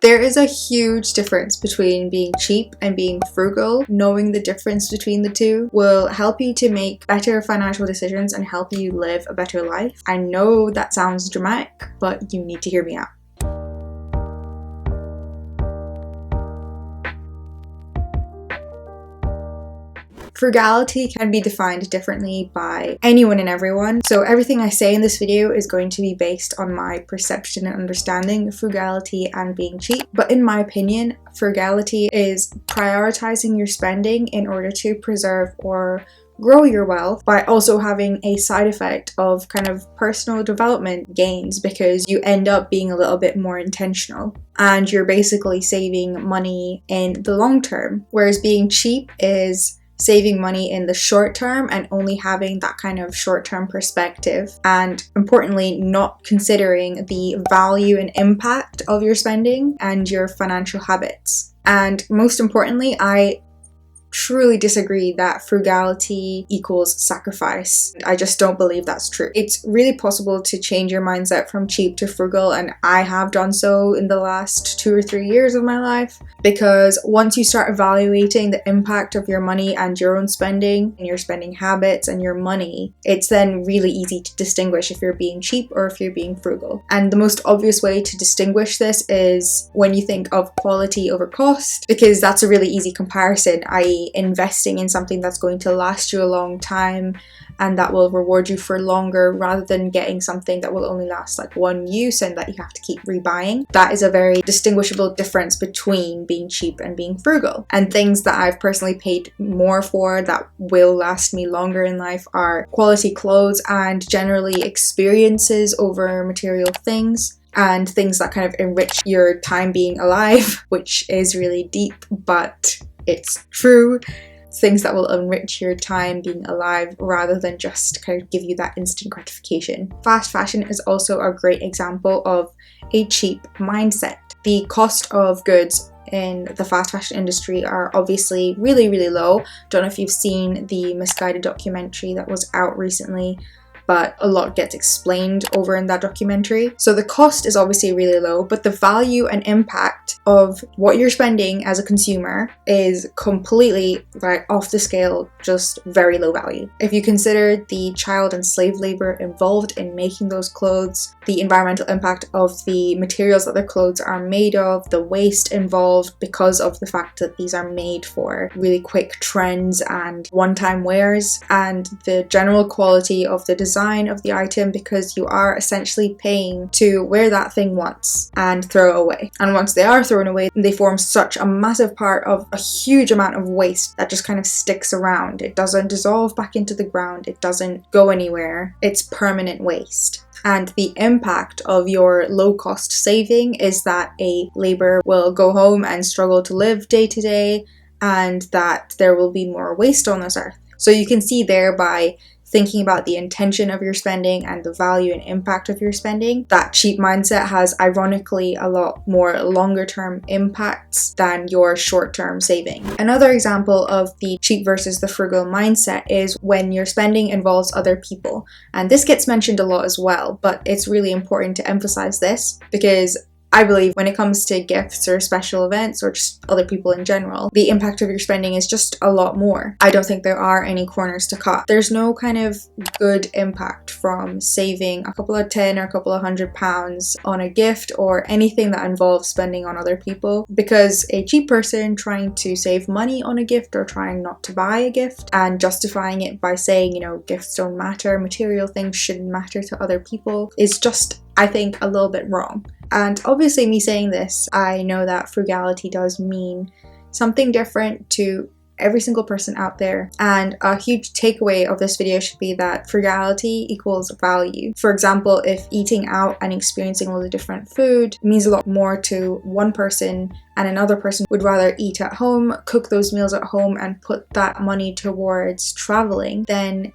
There is a huge difference between being cheap and being frugal. Knowing the difference between the two will help you to make better financial decisions and help you live a better life. I know that sounds dramatic, but you need to hear me out. Frugality can be defined differently by anyone and everyone, so everything I say in this video is going to be based on my perception and understanding of frugality and being cheap. But in my opinion, frugality is prioritizing your spending in order to preserve or grow your wealth, by also having a side effect of kind of personal development gains, because you end up being a little bit more intentional and you're basically saving money in the long term. Whereas being cheap is saving money in the short term and only having that kind of short-term perspective, and importantly not considering the value and impact of your spending and your financial habits. And most importantly, I truly disagree that frugality equals sacrifice. I just don't believe that's true. It's really possible to change your mindset from cheap to frugal, and I have done so in the last 2 or 3 years of my life, because once you start evaluating the impact of your money and your own spending and your spending habits and your money, it's then really easy to distinguish if you're being cheap or if you're being frugal. And the most obvious way to distinguish this is when you think of quality over cost, because that's a really easy comparison, i.e. investing in something that's going to last you a long time and that will reward you for longer, rather than getting something that will only last like one use and that you have to keep rebuying. That is a very distinguishable difference between being cheap and being frugal. And things that I've personally paid more for that will last me longer in life are quality clothes and generally experiences over material things, and things that kind of enrich your time being alive, which is really deep, but it's true. Things that will enrich your time being alive rather than just kind of give you that instant gratification. Fast fashion is also a great example of a cheap mindset. The cost of goods in the fast fashion industry are obviously really, really low. Don't know if you've seen the Misguided documentary that was out recently, but a lot gets explained over in that documentary. So the cost is obviously really low, but the value and impact of what you're spending as a consumer is completely off the scale, just very low value. If you consider the child and slave labor involved in making those clothes, the environmental impact of the materials that the clothes are made of, the waste involved because of the fact that these are made for really quick trends and one-time wears, and the general quality of the design of the item, because you are essentially paying to wear that thing once and throw away. And once they are thrown away, they form such a massive part of a huge amount of waste that just kind of sticks around. It doesn't dissolve back into the ground. It doesn't go anywhere. It's permanent waste. And the impact of your low-cost saving is that a laborer will go home and struggle to live day to day, and that there will be more waste on this earth. So you can see there, by thinking about the intention of your spending and the value and impact of your spending, that cheap mindset has ironically a lot more longer term impacts than your short term saving. Another example of the cheap versus the frugal mindset is when your spending involves other people. And this gets mentioned a lot as well, but it's really important to emphasize this, because I believe when it comes to gifts or special events or just other people in general, the impact of your spending is just a lot more. I don't think there are any corners to cut. There's no kind of good impact from saving a couple of 10 or a couple of £100 on a gift or anything that involves spending on other people, because a cheap person trying to save money on a gift or trying not to buy a gift and justifying it by saying, you know, gifts don't matter, material things shouldn't matter to other people, is just, I think, a little bit wrong. And obviously me saying this, I know that frugality does mean something different to every single person out there. And a huge takeaway of this video should be that frugality equals value. For example, if eating out and experiencing all the different food means a lot more to one person, and another person would rather eat at home, cook those meals at home, and put that money towards traveling, then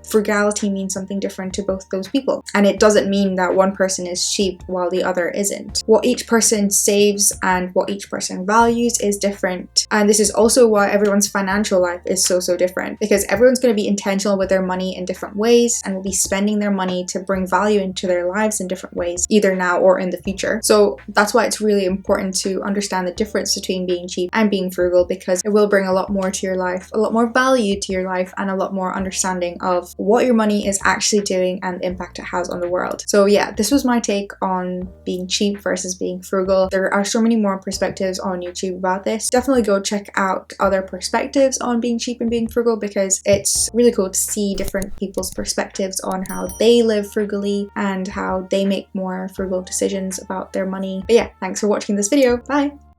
frugality means something different to both those people. And it doesn't mean that one person is cheap while the other isn't. What each person saves and what each person values is different. And this is also why everyone's financial life is so different, because everyone's going to be intentional with their money in different ways and will be spending their money to bring value into their lives in different ways, either now or in the future. So that's why it's really important to understand the difference between being cheap and being frugal, because it will bring a lot more to your life, a lot more value to your life, and a lot more understanding of what your money is actually doing and the impact it has on the world. So yeah, this was my take on being cheap versus being frugal. There are so many more perspectives on YouTube about this. Definitely go check out other perspectives on being cheap and being frugal, because it's really cool to see different people's perspectives on how they live frugally and how they make more frugal decisions about their money. But yeah, thanks for watching this video. Bye!